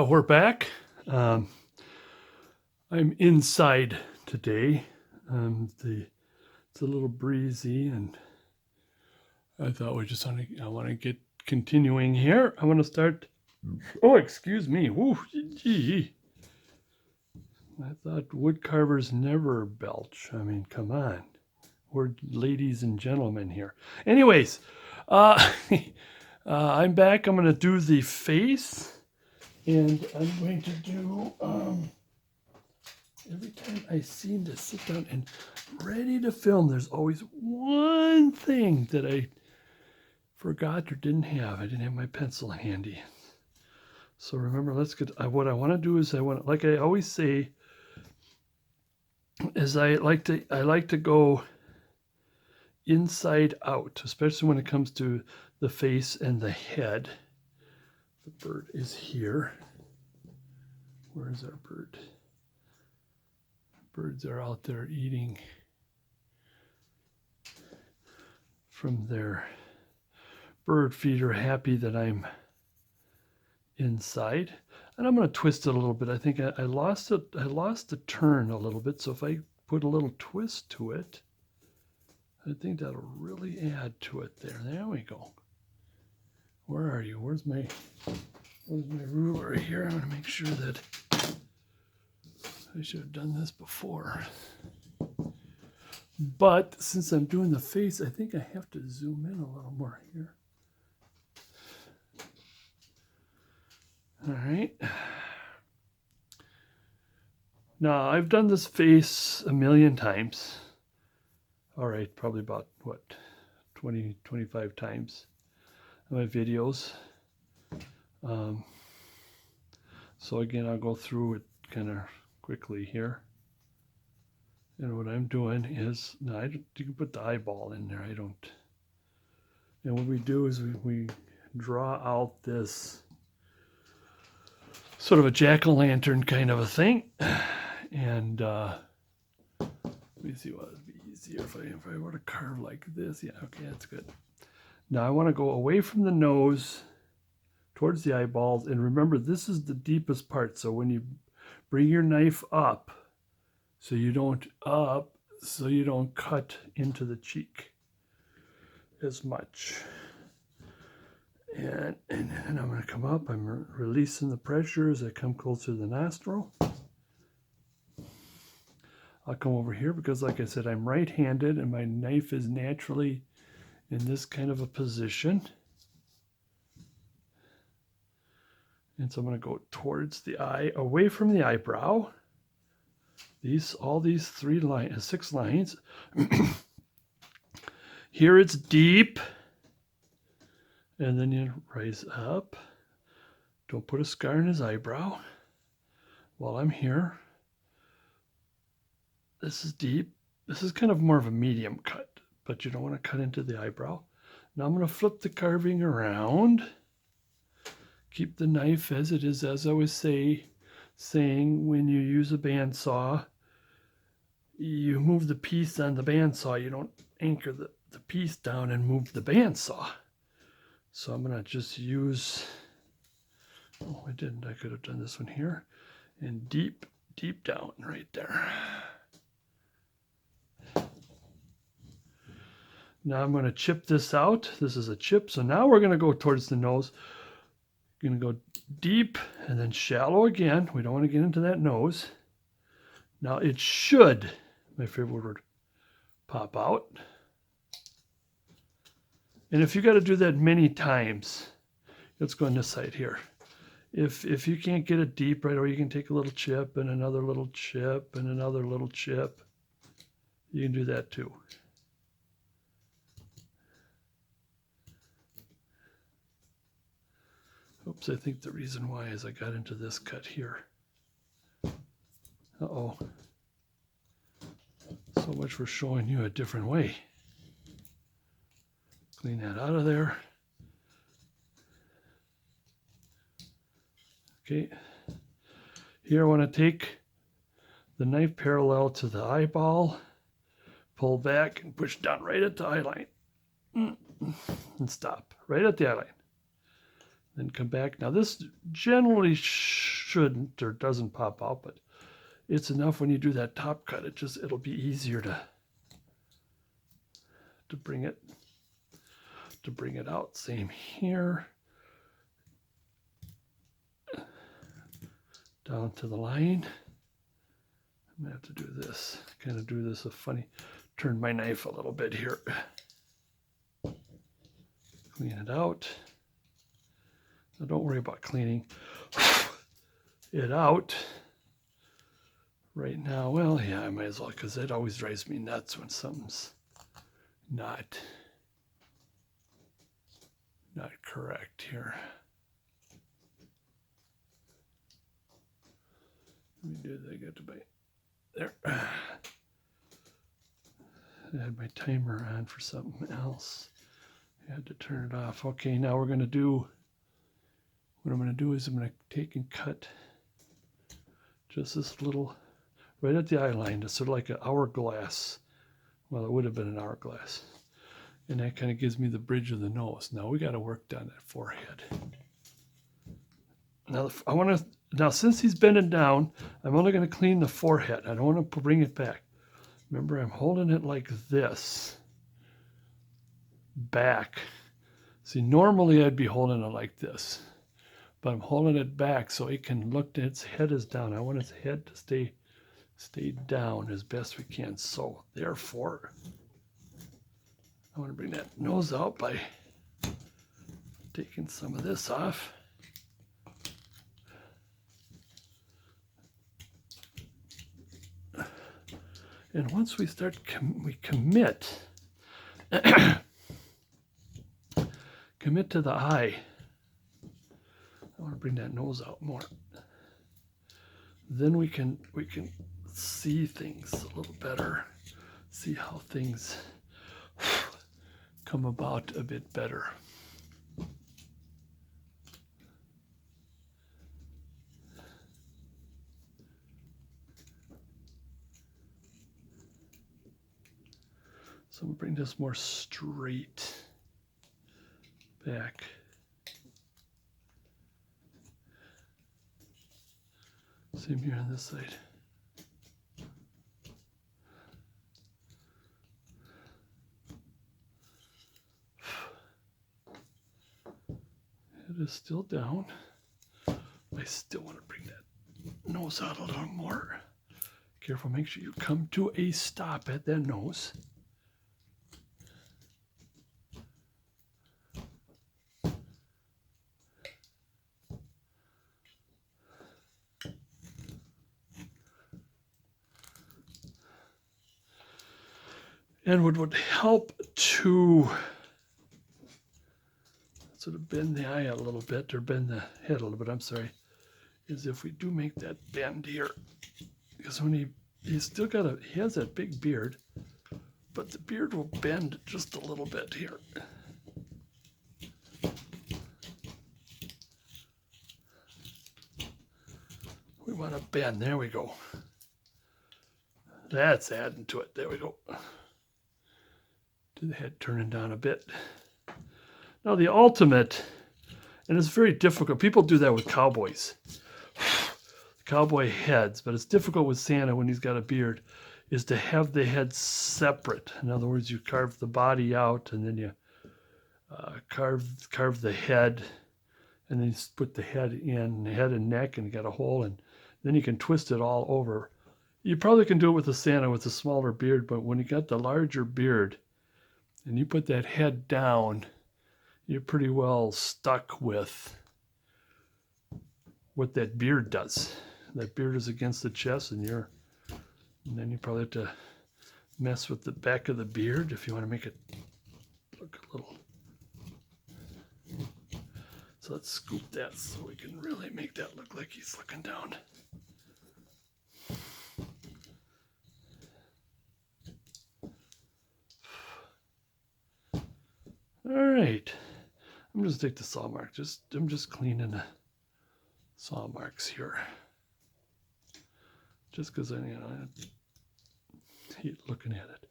We're back. I'm inside today. It's a little breezy, and I thought I want to get continuing here. I want to start. Oh, excuse me. Woo, gee. I thought wood carvers never belch. I mean, come on. We're ladies and gentlemen here. Anyways, I'm back. I'm going to do the face. And I'm going to do, every time I seem to sit down and ready to film, there's always one thing that I forgot or didn't have. I didn't have my pencil handy. So remember, let's get, what I want to do is like I always say, is I like to go inside out, especially when it comes to the face and the head. The bird is here. Where is our bird? Birds are out there eating from their bird feeder, happy that I'm inside. And I'm going to twist it a little bit. I think I lost it. I lost the turn a little bit. So if I put a little twist to it, I think that'll really add to it there. There we go. Where are you? Where's my ruler here? I want to make sure that I should have done this before. But since I'm doing the face, I think I have to zoom in a little more here. All right. Now, I've done this face a million times. All right, probably about, 20, 25 times in my videos. So again, I'll go through it kind of quickly here. And what I'm doing is, now you can put the eyeball in there, I don't. And what we do is we draw out this sort of a jack-o'-lantern kind of a thing. And let me see what would be easier if I were to carve like this. Yeah, okay, that's good. Now I want to go away from the nose towards the eyeballs, and remember, this is the deepest part. So when you bring your knife up, so you don't cut into the cheek as much. And then I'm going to come up. I'm releasing the pressure as I come closer to the nostril. I'll come over here because, like I said, I'm right-handed, and my knife is naturally in this kind of a position. And so I'm going to go towards the eye, away from the eyebrow. All these 6 lines. Here it's deep. And then you rise up. Don't put a scar in his eyebrow. While I'm here, this is deep. This is kind of more of a medium cut, but you don't want to cut into the eyebrow. Now I'm going to flip the carving around. Keep the knife as it is, as I was saying, when you use a bandsaw, you move the piece on the bandsaw. You don't anchor the piece down and move the bandsaw. So I'm going to just use, oh, I didn't. I could have done this one here. And deep down right there. Now I'm going to chip this out. This is a chip. So now we're going to go towards the nose. We're going to go deep and then shallow again. We don't want to get into that nose. Now it should, my favorite word, pop out. And if you got to do that many times, let's go on this side here. If you can't get it deep right away, you can take a little chip and another little chip and another little chip. You can do that too. Oops, I think the reason why is I got into this cut here. Uh-oh. So much for showing you a different way. Clean that out of there. Okay. Here I want to take the knife parallel to the eyeball, pull back and push down right at the eye line. And stop right at the eye line. then come back. Now this generally shouldn't or doesn't pop out, but it's enough when you do that top cut. It'll be easier to bring it out. Same here. Down to the line. I'm gonna have to do this. Kind of do this a funny. Turn my knife a little bit here. Clean it out. Now don't worry about cleaning it out right now. Well, yeah, I might as well, because it always drives me nuts when something's not correct here. Let me do that. I got to bite there. I had my timer on for something else. I had to turn it off. Okay, now we're going to do, what I'm going to do is I'm going to take and cut just this little, right at the eye line. It's sort of like an hourglass. Well, it would have been an hourglass. And that kind of gives me the bridge of the nose. Now we got to work down that forehead. Now since he's bending down, I'm only going to clean the forehead. I don't want to bring it back. Remember, I'm holding it like this. Back. See, normally I'd be holding it like this. But I'm holding it back so it can look, its head is down. I want its head to stay down as best we can. So therefore, I want to bring that nose out by taking some of this off. And once we start, we commit, commit to the eye. I want to bring that nose out more. Then we can see things a little better, see how things come about a bit better. So we'll bring this more straight back. Same here on this side. It is still down. I still want to bring that nose out a little more. Careful, make sure you come to a stop at that nose. And what would help to sort of bend the eye a little bit, or bend the head a little bit, I'm sorry, is if we do make that bend here. Because when he's still got he has that big beard, but the beard will bend just a little bit here. We want to bend, there we go. That's adding to it, there we go. Do the head turning down a bit. Now the ultimate, and it's very difficult, people do that with cowboys. Cowboy heads, but it's difficult with Santa when he's got a beard, is to have the head separate. In other words, you carve the body out, and then you carve the head, and then you put the head in, the head and neck, and you got a hole, and then you can twist it all over. You probably can do it with a Santa with a smaller beard, but when you got the larger beard, and you put that head down, you're pretty well stuck with what that beard does. That beard is against the chest, and then you probably have to mess with the back of the beard if you want to make it look a little. So let's scoop that so we can really make that look like he's looking down. All right, I'm just take the saw mark. I'm just cleaning the saw marks here. Just because I hate looking at it.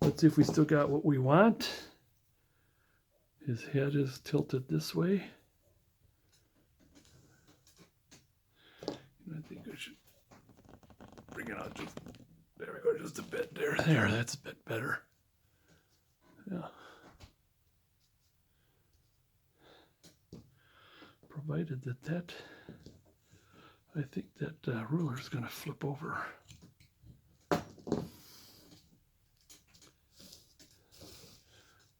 Let's see if we still got what we want. His head is tilted this way. That's a bit better. Yeah. Provided that I think that ruler is going to flip over.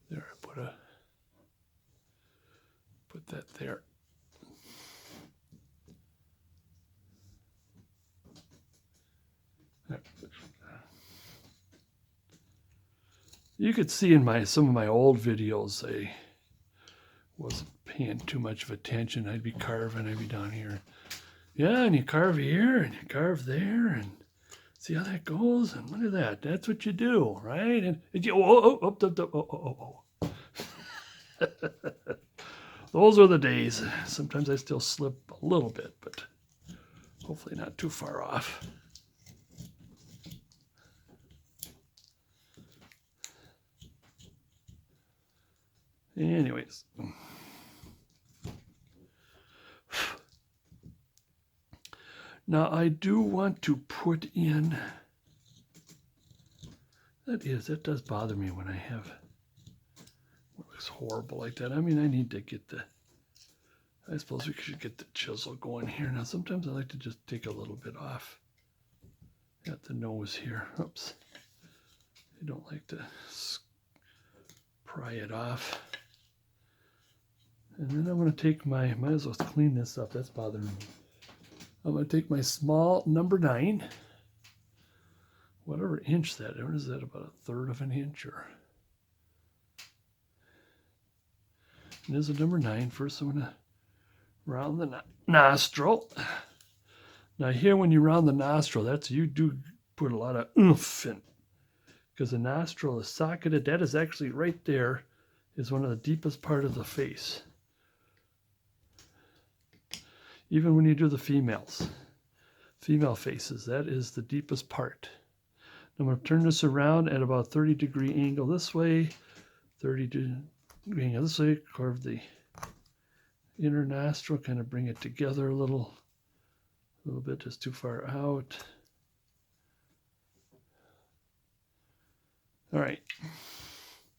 There, I put that there. You could see in some of my old videos, I wasn't paying too much of attention. I'd be carving, I'd be down here. Yeah, and you carve here, and you carve there, and see how that goes? And look at that. That's what you do, right? And those are the days. Sometimes I still slip a little bit, but hopefully not too far off. Anyways. Now I do want to put in, that does bother me when I have what looks horrible like that. I mean, I need to get I suppose we should get the chisel going here. Now sometimes I like to just take a little bit off at the nose here. Oops. I don't like to pry it off. And then I'm going to take might as well clean this up. That's bothering me. I'm going to take my small number 9, whatever inch that is. What is that, about 1/3 of an inch? Or it is a number 9. First, I'm going to round the nostril. Now here, when you round the nostril, you do put a lot of oomph in, because the nostril is socketed. That is actually right there, is one of the deepest part of the face. Even when you do the female faces, that is the deepest part. I'm going to turn this around at about 30-degree angle this way, 30-degree angle this way, carve the inner nostril, kind of bring it together a little bit, just too far out. All right.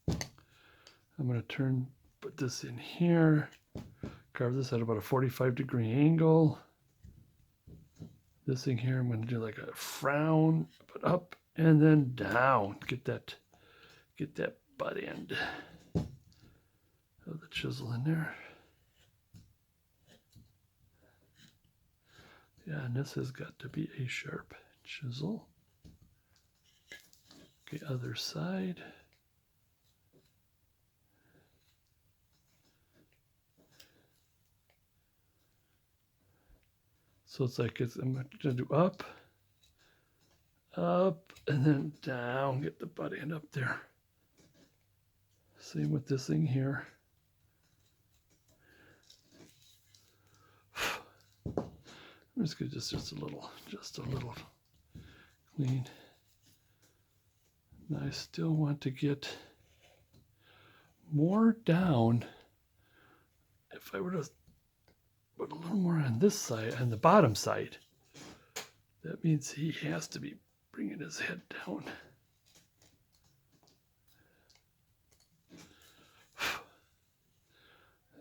I'm going to put this in here. Carve this at about a 45-degree angle. This thing here, I'm going to do like a frown, put up and then down. Get that butt end of the chisel in there. Yeah, and this has got to be a sharp chisel. Okay, other side. So it's like I'm going to do up, and then down, get the butt end up there. Same with this thing here. I'm just going to just a little clean. And I still want to get more down. If I were to put a little more on this side, on the bottom side, that means he has to be bringing his head down.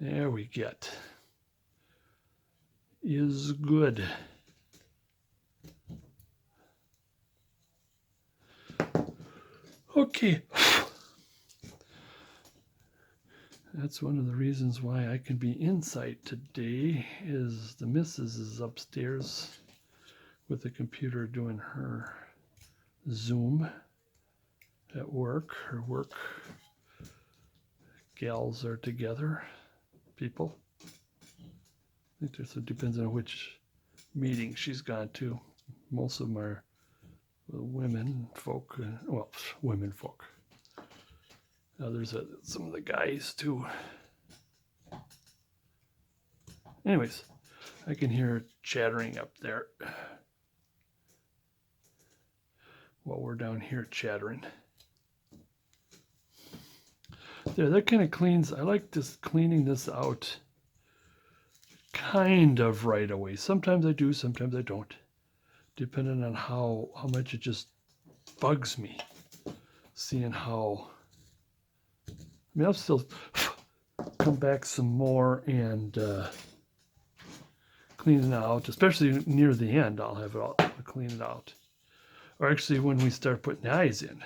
There we get. Is good. Okay. That's one of the reasons why I can be inside today, is the missus is upstairs with the computer doing her Zoom at work. Her work gals are together, people. I think it depends on which meeting she's gone to. Most of them are women folk. Women folk. There's some of the guys too. Anyways, I can hear chattering up there while we're down here chattering. There, that kind of cleans. I like this, cleaning this out kind of right away. Sometimes I do, sometimes I don't, depending on how much it just bugs me. seeing how, I mean, I'll still come back some more and clean it out, especially near the end. I'll have it all clean it out. Or actually when we start putting the eyes in.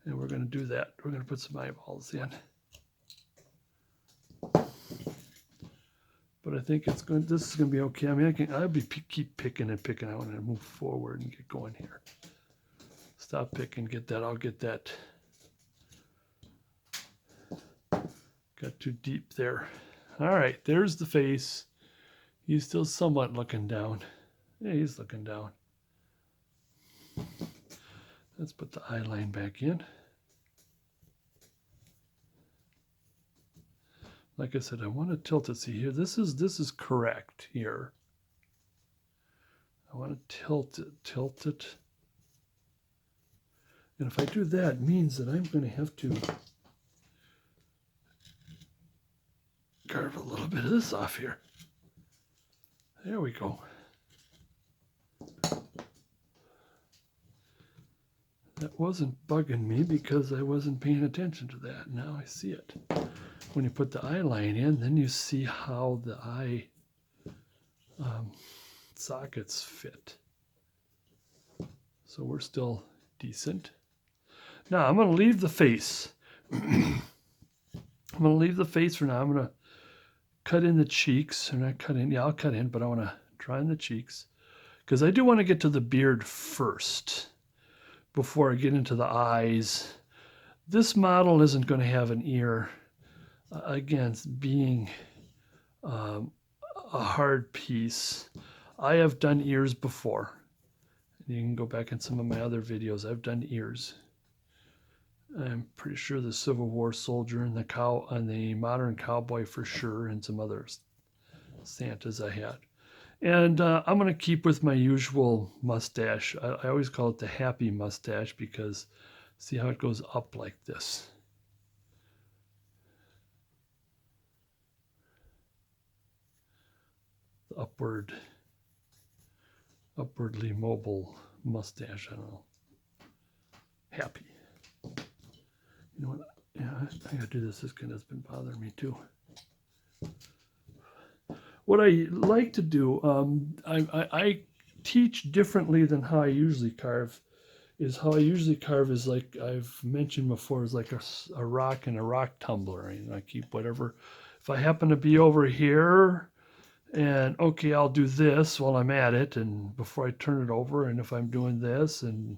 And we're going to do that. We're going to put some eyeballs in. But I think it's going. This is going to be okay. I mean, I'll be keep picking and picking. I want to move forward and get going here. Stop picking. Get that. I'll get that. Got too deep there. All right. There's the face. He's still somewhat looking down. Yeah, he's looking down. Let's put the eye line back in. Like I said, I want to tilt it. See here, this is correct here. I want to tilt it. And if I do that, it means that I'm going to have to carve a little bit of this off here. There we go. That wasn't bugging me because I wasn't paying attention to that. Now I see it. When you put the eye line in, then you see how the eye sockets fit. So we're still decent. Now I'm going to leave the face. I'm going to leave the face for now. I'm going to cut in the cheeks. Or not cut in. Yeah, I'll cut in, but I want to draw in the cheeks. Because I do want to get to the beard first before I get into the eyes. This model isn't going to have an ear. Again, being a hard piece. I have done ears before. You can go back in some of my other videos. I've done ears. I'm pretty sure the Civil War soldier and the modern cowboy for sure, and some other Santas I had. And I'm going to keep with my usual mustache. I always call it the happy mustache because see how it goes up like this. Upwardly mobile mustache. I don't know. Happy. You know what? Yeah, I gotta do this. This kind of has been bothering me too. What I like to do, I teach differently than how I usually carve. How I usually carve is like I've mentioned before, is like a rock in a rock tumbler. And I keep whatever. If I happen to be over here, and okay, I'll do this while I'm at it, and before I turn it over, and if I'm doing this, and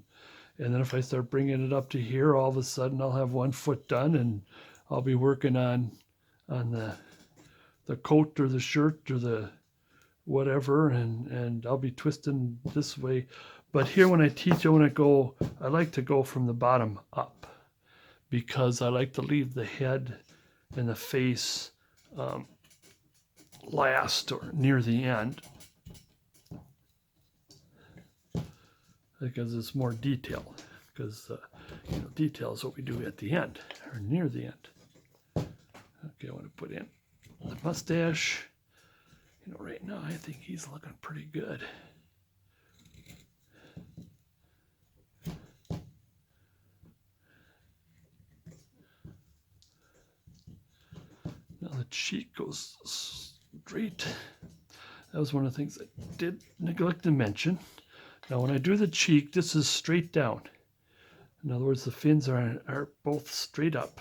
then if I start bringing it up to here, all of a sudden I'll have 1 foot done, and I'll be working on the coat or the shirt or the whatever, and I'll be twisting this way. But here when I teach, I like to go from the bottom up because I like to leave the head and the face last or near the end because it's more detail, because detail is what we do at the end or near the end. Okay, I want to put in the mustache. Right now I think he's looking pretty good. Now the cheek goes straight. That was one of the things I did neglect to mention. Now when I do the cheek, this is straight down. In other words, the fins are both straight up.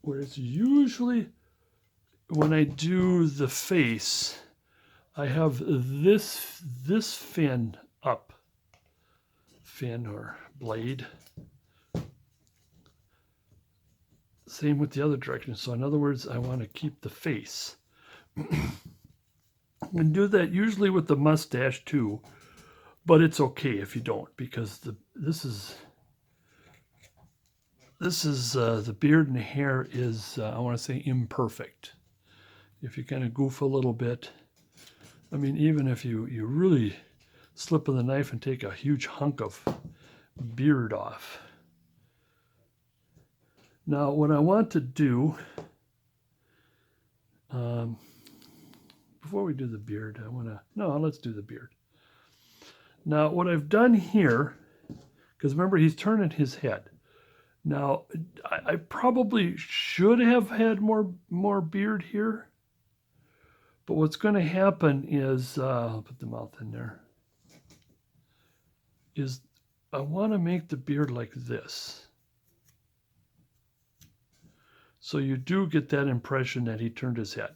Whereas usually when I do the face, I have this fin up. Fin or blade. Same with the other direction. So in other words, I want to keep the face. And do that usually with the mustache too, but it's okay if you don't, because this is the beard and the hair is I want to say imperfect. If you kind of goof a little bit, I mean, even if you really slip of the knife and take a huge hunk of beard off. Now, what I want to do, before we do the beard, let's do the beard. Now what I've done here, because remember he's turning his head. Now I probably should have had more beard here, but what's going to happen is I'll put the mouth in there. Is I want to make the beard like this. So you do get that impression that he turned his head.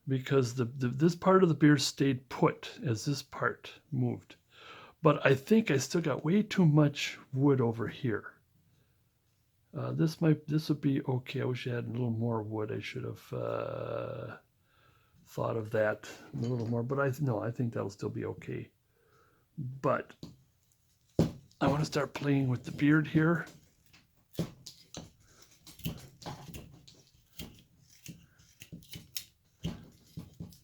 Because this part of the beard stayed put as this part moved. But I think I still got way too much wood over here. This would be okay. I wish I had a little more wood. I should have thought of that a little more. But I think that'll still be okay. But I want to start playing with the beard here.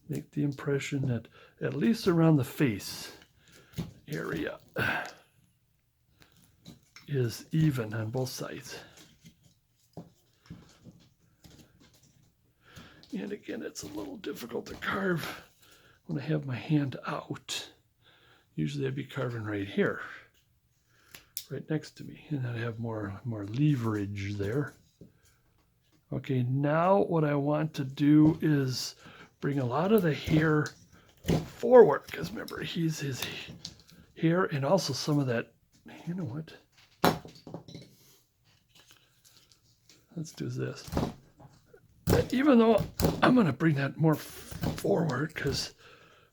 Make the impression that at least around the face area is even on both sides. And again, it's a little difficult to carve when I have my hand out. Usually I'd be carving right here, right next to me, and I'd have more leverage there. Okay, now what I want to do is bring a lot of the hair forward, because remember, he's his hair and also some of that, you know what? Let's do this. Even though I'm going to bring that more forward because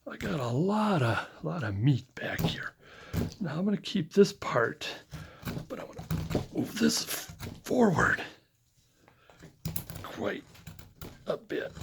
I got a lot of meat back here. Now I'm going to keep this part, but I want to move this forward quite a bit.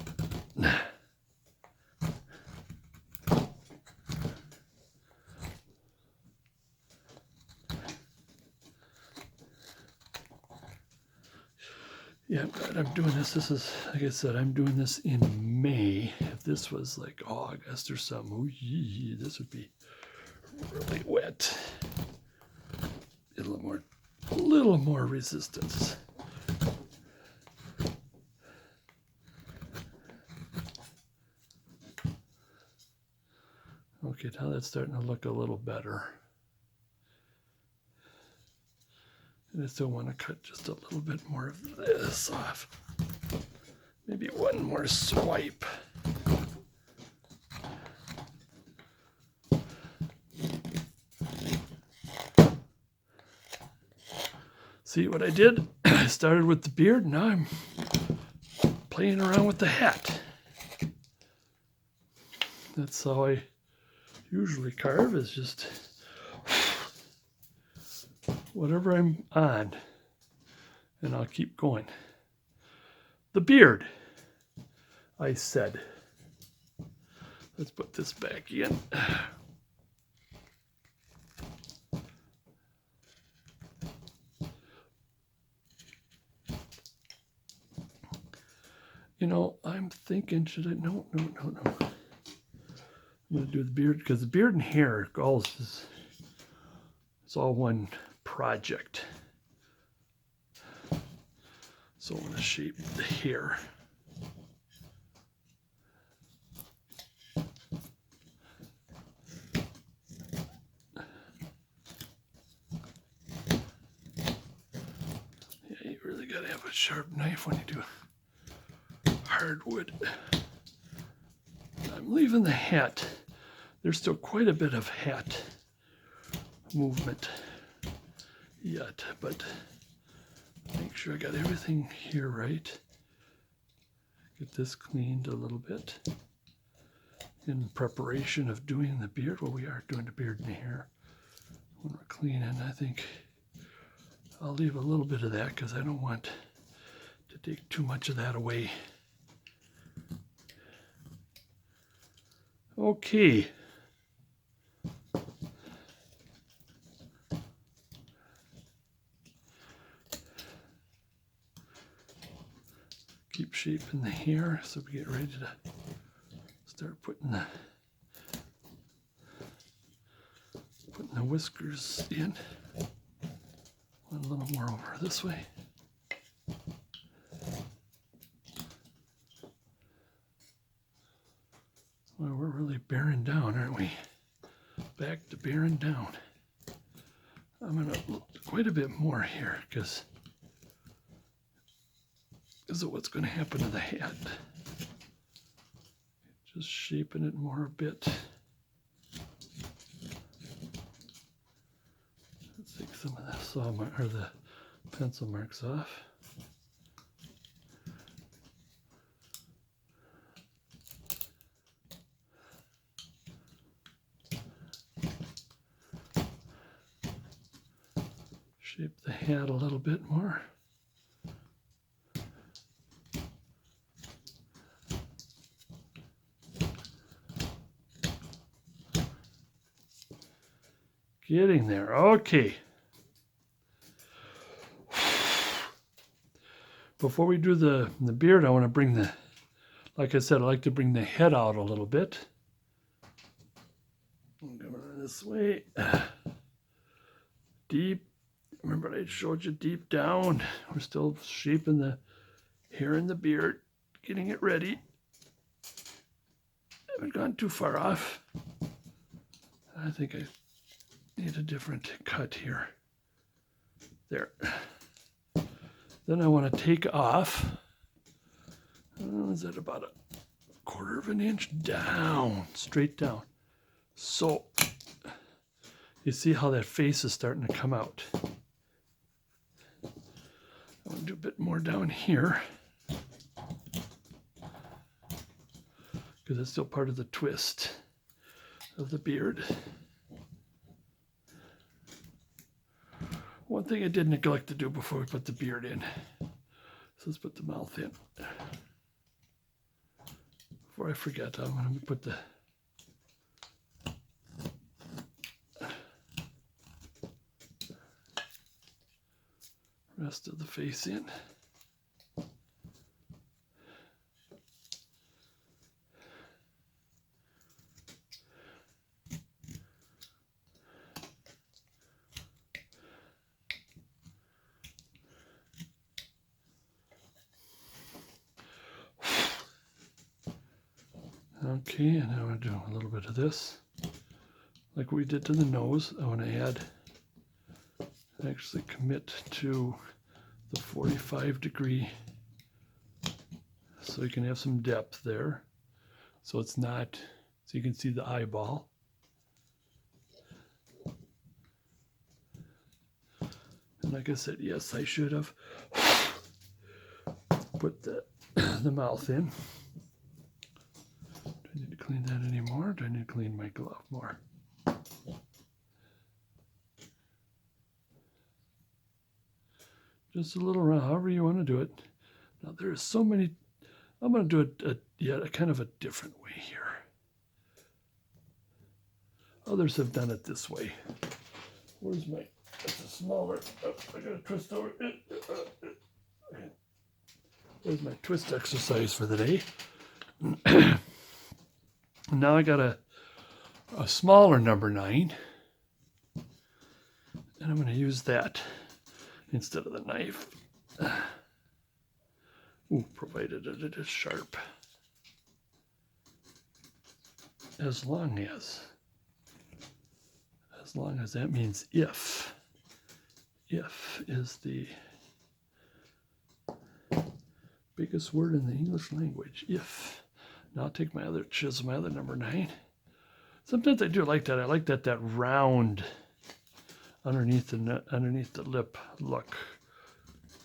Yeah, I'm glad I'm doing this. This is, like I said, I'm doing this in May. If this was like August or something, ooh, this would be really wet. A little more resistance. Okay, now that's starting to look a little better. And I still want to cut just a little bit more of this off. Maybe one more swipe. See what I did? I started with the beard, now I'm playing around with the hat. That's how I usually carve, is just whatever I'm on, and I'll keep going. The beard, I said. Let's put this back in. You know, I'm thinking, should I? No. I'm going to do the beard, because the beard and hair, it's all one project. So I'm going to shape the hair. Yeah, you really got to have a sharp knife when you do hardwood. I'm leaving the hat. There's still quite a bit of hat movement yet, but make sure I got everything here right. Get this cleaned a little bit in preparation of doing the beard. Well, we are doing the beard and the hair. When we're cleaning, I think I'll leave a little bit of that because I don't want to take too much of that away. Okay. Keep shaping the hair so we get ready to start putting the whiskers in. One a little more over this way. Well, we're really bearing down, aren't we? Back to bearing down. I'm going to look quite a bit more here because of what's going to happen to the head. Just shaping it more a bit. Let's take some of the saw mark or the pencil marks off. Shape the head a little bit more. Getting there. Okay. Before we do the beard, I want to bring the, like I said, I like to bring the head out a little bit. I'm going this way. Deep. Remember I showed you deep down. We're still shaping the hair and the beard, getting it ready. Haven't gone too far off. I think I need a different cut here. There. Then I want to take off. Is that about a 1/4 of an inch down, straight down. So you see how that face is starting to come out. I want to do a bit more down here because it's still part of the twist of the beard. One thing I did neglect to do before we put the beard in. So let's put the mouth in. Before I forget, I'm going to put the rest of the face in. Okay, and now I'm going to do a little bit of this. Like we did to the nose, I want to actually commit to the 45-degree so you can have some depth there. So it's not, so you can see the eyeball. And like I said, yes, I should have put the mouth in. Do I need to clean that anymore? Do I need to clean my glove more? Just a little round, however you want to do it. Now there's so many, I'm going to do it yet a kind of a different way here. Others have done it this way. Where's my, that's a smaller, oh, I got to twist over it. There's my twist exercise for the day. Now I got a smaller number 9. And I'm going to use that instead of the knife. Ooh, provided it is sharp. As long as that means if. If is the biggest word in the English language. If. Now I'll take my other chisel, my other number 9. Sometimes I do like that. I like that round underneath the lip look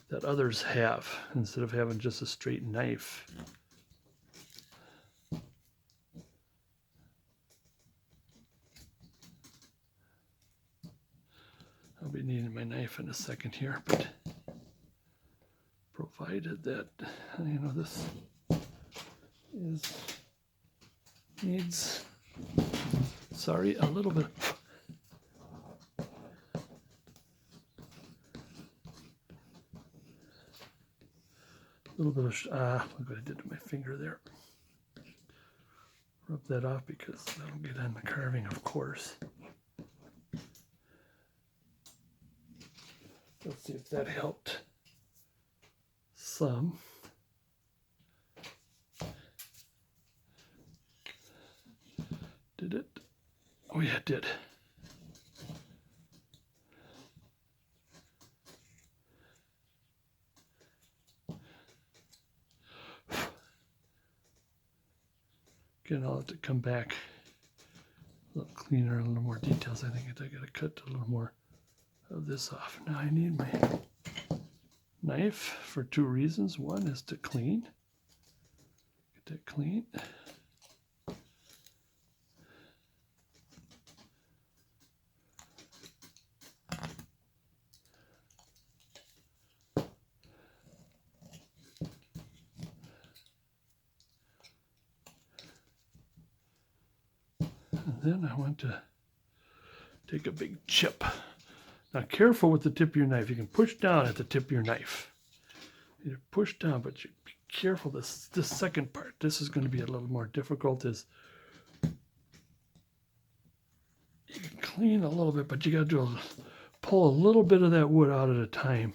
that others have instead of having just a straight knife. I'll be needing my knife in a second here, but provided that, you know, this needs, sorry, a little bit. A little bit of, look what I did to my finger there. Rub that off because that'll get on the carving, of course. Let's see if that helped some. that did. Again, I'll have to come back a little cleaner, a little more details. I think I got to cut a little more of this off. Now I need my knife for two reasons. One is to clean. Get that clean. And then I want to take a big chip. Now careful with the tip of your knife. You can push down at the tip of your knife. You push down, but you be careful. This second part, this is going to be a little more difficult. Is you can clean a little bit, but you got to pull a little bit of that wood out at a time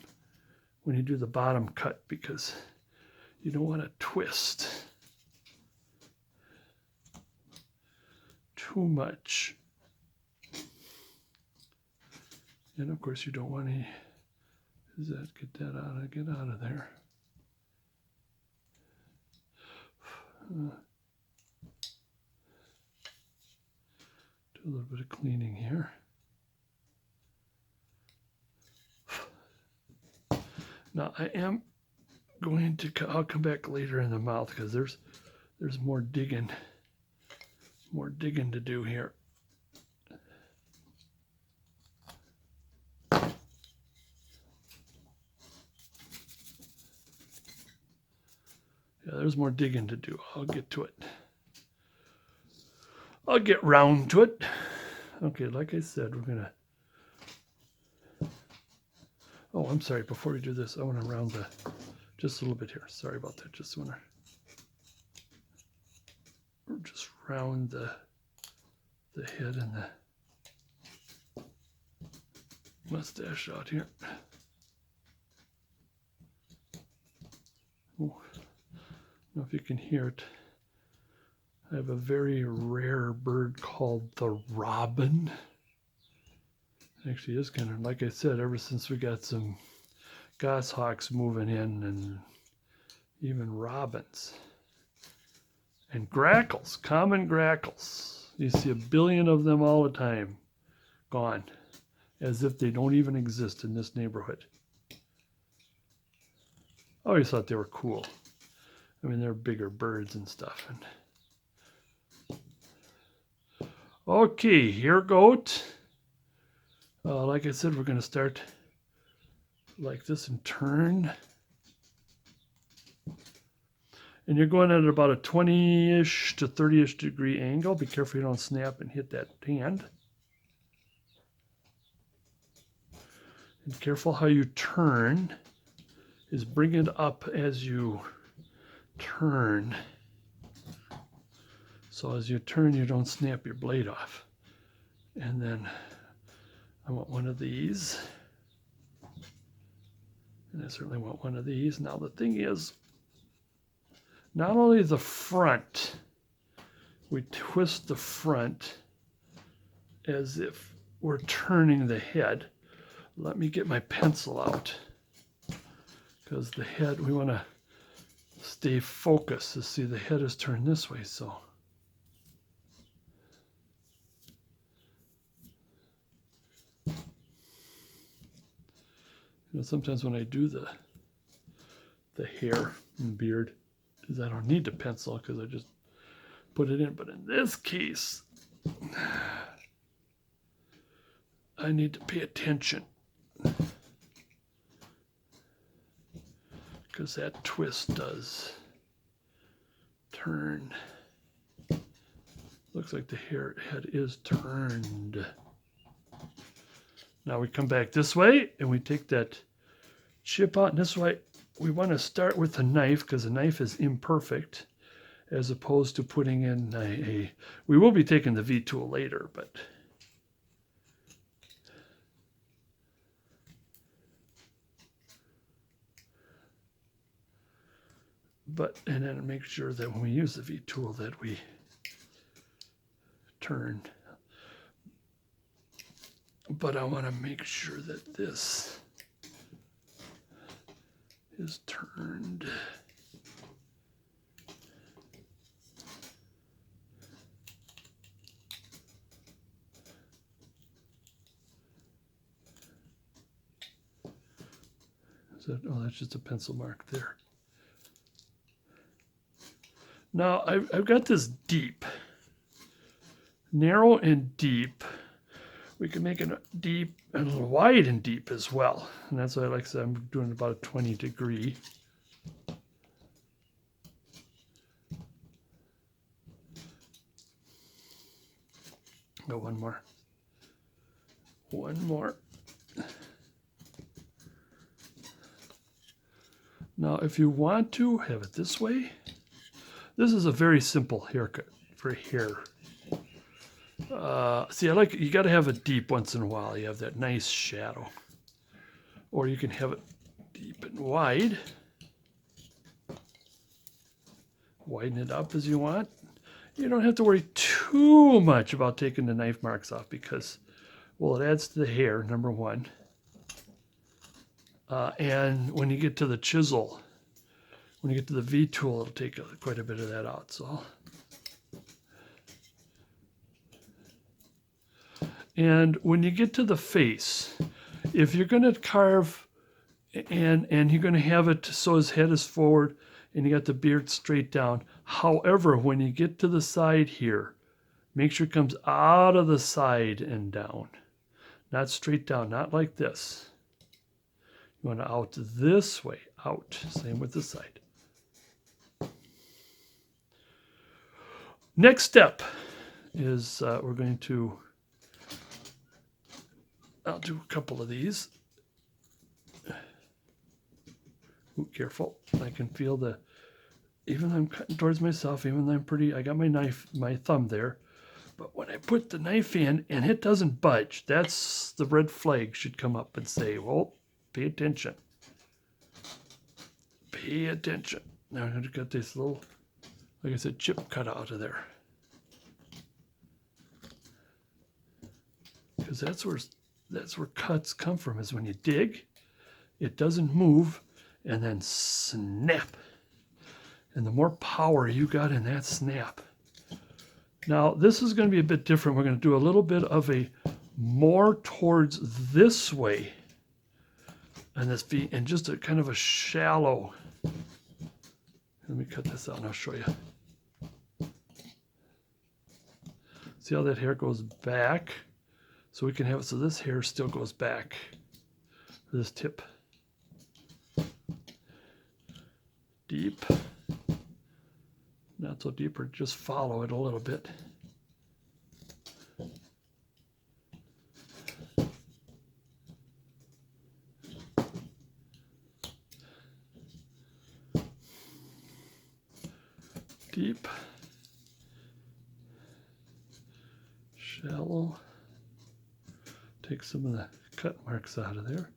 when you do the bottom cut, because you don't want to twist too much. And of course you don't want any, get out of there. Do a little bit of cleaning here. Now I am going to, I'll come back later in the mouth because there's more digging to do here. Yeah, there's more digging to do. I'll get to it. I'll get round to it. Okay, like I said, we're gonna, oh, I'm sorry, before we do this, I want to round just a little bit here. Sorry about that. Just want to just round the head and the mustache out here. Oh, I don't know if you can hear it. I have a very rare bird called the robin. Actually, it's kind of, like I said, ever since we got some goshawks moving in, and even robins. And grackles, common grackles. You see a billion of them all the time, gone, as if they don't even exist in this neighborhood. I always thought they were cool. I mean, they're bigger birds and stuff. Okay, here goat. Like I said, we're going to start like this and turn. And you're going at about a 20-ish to 30-ish degree angle. Be careful you don't snap and hit that hand. And careful how you turn. Is bring it up as you turn. So as you turn, you don't snap your blade off. And then I want one of these. And I certainly want one of these. Now the thing is, not only the front, we twist the front as if we're turning the head. Let me get my pencil out, because the head, we want to stay focused. To see the head is turned this way, so. You know, sometimes when I do the hair and beard, is I don't need the pencil because I just put it in. But in this case, I need to pay attention, because that twist does turn. Looks like the head is turned. Now we come back this way and we take that chip out. And this way we want to start with a knife, because the knife is imperfect, as opposed to putting in we will be taking the V tool later, and then make sure that when we use the V tool that we turn. but I want to make sure that this is turned. Oh, that's just a pencil mark there. Now I've got this deep, narrow and deep. We can make it deep and a little wide and deep as well. And that's why, like I said, I'm doing about a 20-degree. Go one more. One more. Now, if you want to have it this way, this is a very simple haircut for hair. See, I like it. You got to have it deep once in a while. You have that nice shadow. Or you can have it deep and wide. Widen it up as you want. You don't have to worry too much about taking the knife marks off because, well, it adds to the hair, number one. And when you get to the chisel, when you get to the V tool, it'll take quite a bit of that out. So, and when you get to the face, if you're going to carve and you're going to have it so his head is forward and you got the beard straight down. However, when you get to the side here, make sure it comes out of the side and down, not straight down, not like this. You want to out this way, out. Same with the side. Next step is we're going to, I'll do a couple of these. Ooh, careful. I can feel the, even though I'm cutting towards myself, even though I'm pretty, I got my knife, my thumb there. But when I put the knife in and it doesn't budge, that's the red flag should come up and say, well, pay attention. Pay attention. Now I'm going to cut this little, like I said, chip cut out of there. Because that's where cuts come from, is when you dig, it doesn't move, and then snap. And the more power you got in that snap. Now, this is going to be a bit different. We're going to do a little bit of a more towards this way. And this be and just a kind of a shallow. Let me cut this out and I'll show you. See how that hair goes back? So we can have it so this hair still goes back. This tip. Deep. Not so deep, or just follow it a little bit. Deep. Shallow. Take some of the cut marks out of there.